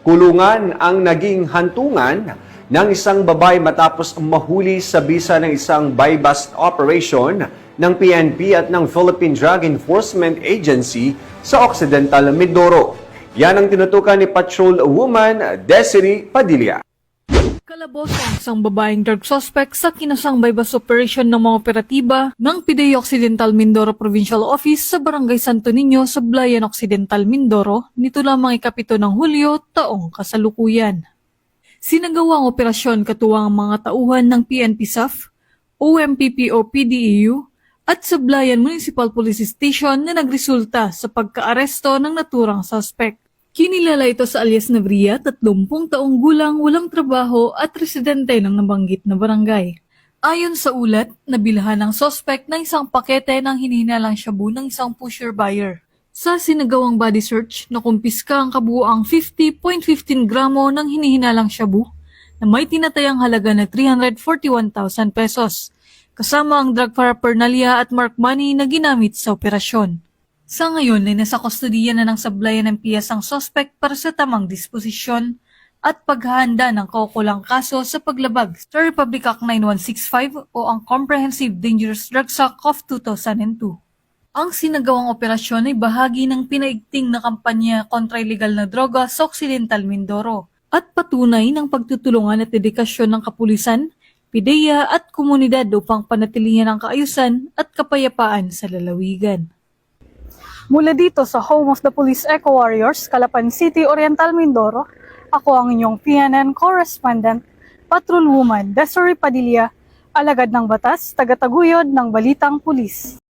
Kulungan ang naging hantungan ng isang babae matapos mahuli sa bisa ng isang buy-bust operation ng PNP at ng Philippine Drug Enforcement Agency sa Occidental Mindoro. Yan ang tinutukan ni Patrolwoman Desiree Padilla. Kalabos ang isang babaeng drug suspect sa kinasang buy-bust operation ng mga operatiba ng PDEA Occidental Mindoro Provincial Office sa Barangay Santo Niño sa Blayan Occidental Mindoro nito lamang ikapito ng Hulyo taong kasalukuyan. Sinagawa ang operasyon katuwang ang mga tauhan ng PNP SAF, OMPPO PDEU at sa Blayan Municipal Police Station na nagresulta sa pagkaaresto ng naturang suspect. Kinilala ito sa alias Navria, 30 taong gulang, walang trabaho at residente ng nabanggit na barangay. Ayon sa ulat, nabilhan ng suspect ng isang pakete ng hinihinalang shabu ng isang pusher buyer. Sa sinagawang body search, nakumpiska ang kabuuang 50.15 gramo ng hinihinalang shabu na may tinatayang halaga na 341,000 pesos, kasama ang drug paraphernalia at mark money na ginamit sa operasyon. Sa ngayon ay nasa kustodiya na ng sablayan ng PIAS ang suspect para sa tamang disposisyon at paghahanda ng kaukulang kaso sa paglabag sa Republic Act 9165 o ang Comprehensive Dangerous Drugs Act of 2002. Ang sinagawang operasyon ay bahagi ng pinaigting na kampanya kontra ilegal na droga sa Occidental Mindoro at patunay ng pagtutulungan at dedikasyon ng kapulisan, PDEA at komunidad upang panatilihan ang kaayusan at kapayapaan sa lalawigan. Mula dito sa Home of the Police Eco Warriors, Calapan City, Oriental Mindoro, ako ang inyong PNN correspondent, Patrolwoman Desiree Padilla, alagad ng batas, tagataguyod ng Balitang Pulis.